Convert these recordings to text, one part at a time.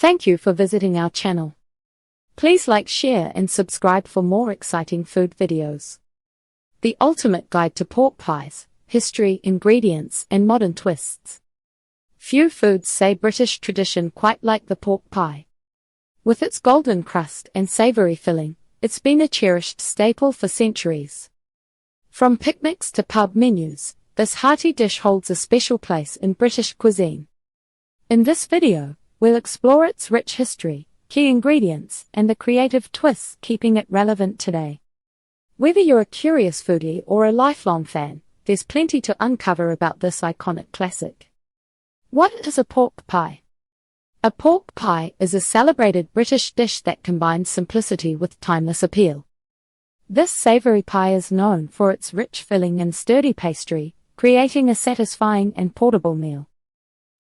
Thank you for visiting our channel. Please like, share and subscribe for more exciting food videos. The ultimate guide to pork pies, history, ingredients and modern twists. Few foods say British tradition quite like the pork pie. With its golden crust and savory filling, it's been a cherished staple for centuries. From picnics to pub menus, this hearty dish holds a special place in British cuisine. In this video, we'll explore its rich history, key ingredients, and the creative twists keeping it relevant today. Whether you're a curious foodie or a lifelong fan, there's plenty to uncover about this iconic classic. What is a pork pie? A pork pie is a celebrated British dish that combines simplicity with timeless appeal. This savory pie is known for its rich filling and sturdy pastry, creating a satisfying and portable meal.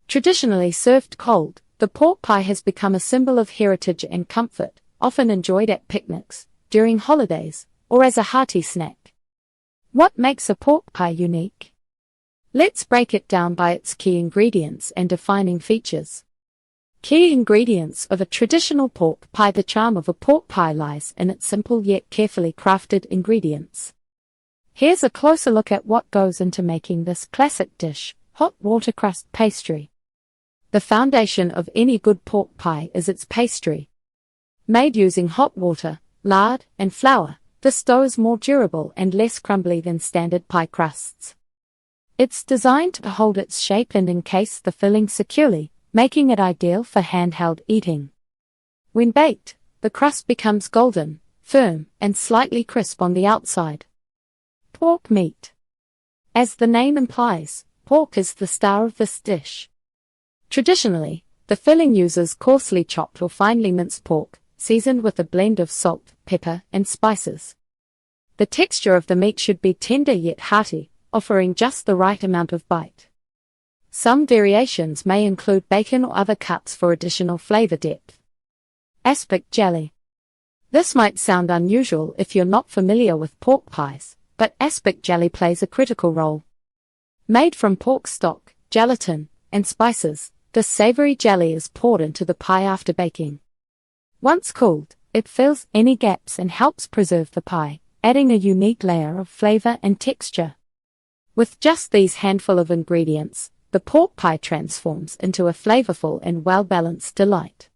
Traditionally served cold, the pork pie has become a symbol of heritage and comfort, often enjoyed at picnics, during holidays, or as a hearty snack. What makes a pork pie unique? Let's break it down by its key ingredients and defining features. Key ingredients of a traditional pork pie. The charm of a pork pie lies in its simple yet carefully crafted ingredients. Here's a closer look at what goes into making this classic dish: hot water crust pastry. The foundation of any good pork pie is its pastry. Made using hot water, lard, and flour, this dough is more durable and less crumbly than standard pie crusts. It's designed to hold its shape and encase the filling securely, making it ideal for handheld eating. When baked, the crust becomes golden, firm, and slightly crisp on the outside. Pork meat. As the name implies, pork is the star of this dish. Traditionally, the filling uses coarsely chopped or finely minced pork, seasoned with a blend of salt, pepper, and spices. The texture of the meat should be tender yet hearty, offering just the right amount of bite. Some variations may include bacon or other cuts for additional flavor depth. Aspic jelly. This might sound unusual if you're not familiar with pork pies, but aspic jelly plays a critical role. Made from pork stock, gelatin, and spices, this savory jelly is poured into the pie after baking. Once cooled, it fills any gaps and helps preserve the pie, adding a unique layer of flavor and texture. With just these handful of ingredients, the pork pie transforms into a flavorful and well-balanced delight.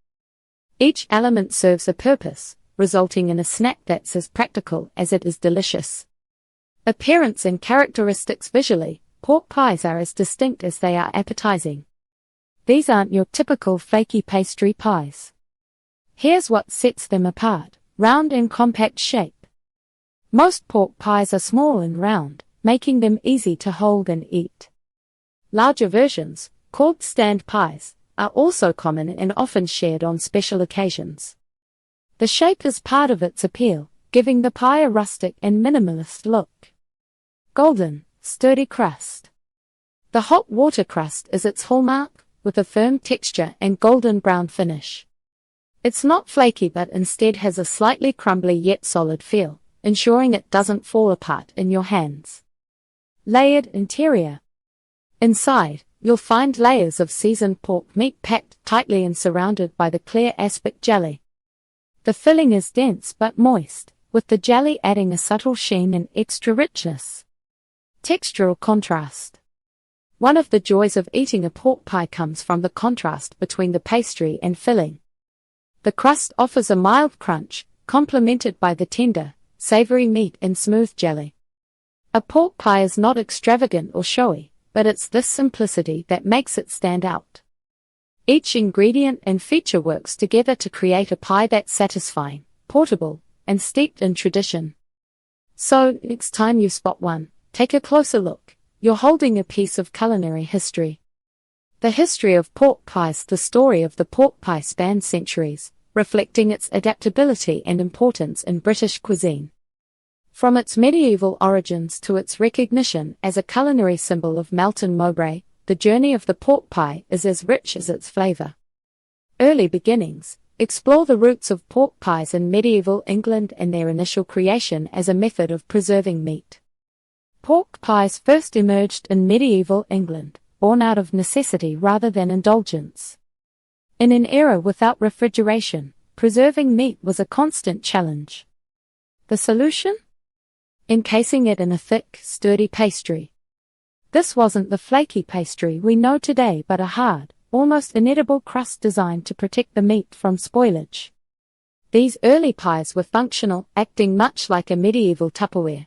Each element serves a purpose, resulting in a snack that's as practical as it is delicious. Appearance and characteristics. Visually, pork pies are as distinct as they are appetizing. These aren't your typical flaky pastry pies. Here's what sets them apart: round and compact shape. Most pork pies are small and round, making them easy to hold and eat. Larger versions, called stand pies, are also common and often shared on special occasions. The shape is part of its appeal, giving the pie a rustic and minimalist look. Golden, sturdy crust. The hot water crust is its hallmark, with a firm texture and golden brown finish. It's not flaky but instead has a slightly crumbly yet solid feel, ensuring it doesn't fall apart in your hands. Layered interior. Inside, you'll find layers of seasoned pork meat packed tightly and surrounded by the clear aspic jelly. The filling is dense but moist, with the jelly adding a subtle sheen and extra richness. Textural contrast. One of the joys of eating a pork pie comes from the contrast between the pastry and filling. The crust offers a mild crunch, complemented by the tender, savory meat and smooth jelly. A pork pie is not extravagant or showy, but it's this simplicity that makes it stand out. Each ingredient and feature works together to create a pie that's satisfying, portable, and steeped in tradition. So, next time you spot one, take a closer look. You're holding a piece of culinary history. The history of pork pies. The story of the pork pie spans centuries, reflecting its adaptability and importance in British cuisine. From its medieval origins to its recognition as a culinary symbol of Melton Mowbray, the journey of the pork pie is as rich as its flavor. Early beginnings. Explore the roots of pork pies in medieval England and their initial creation as a method of preserving meat. Pork pies first emerged in medieval England, born out of necessity rather than indulgence. In an era without refrigeration, preserving meat was a constant challenge. The solution? Encasing it in a thick, sturdy pastry. This wasn't the flaky pastry we know today but a hard, almost inedible crust designed to protect the meat from spoilage. These early pies were functional, acting much like a medieval Tupperware.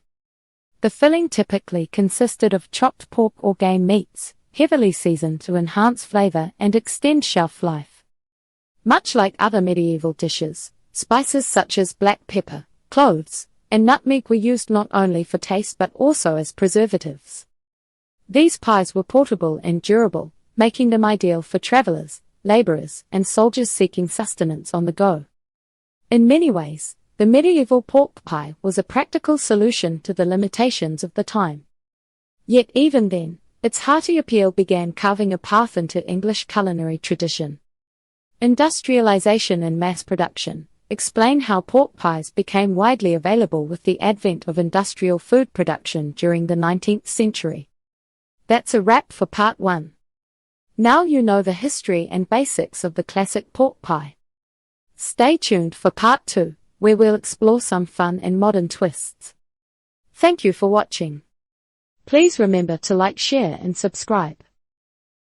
The filling typically consisted of chopped pork or game meats, heavily seasoned to enhance flavor and extend shelf life. Much like other medieval dishes, spices such as black pepper, cloves, and nutmeg were used not only for taste but also as preservatives. These pies were portable and durable, making them ideal for travelers, laborers, and soldiers seeking sustenance on the go. In many ways, the medieval pork pie was a practical solution to the limitations of the time. Yet even then, its hearty appeal began carving a path into English culinary tradition. Industrialization and mass production explain how pork pies became widely available with the advent of industrial food production during the 19th century. That's a wrap for part 1. Now you know the history and basics of the classic pork pie. Stay tuned for part 2, where we'll explore some fun and modern twists. Thank you for watching. Please remember to like, share, and subscribe.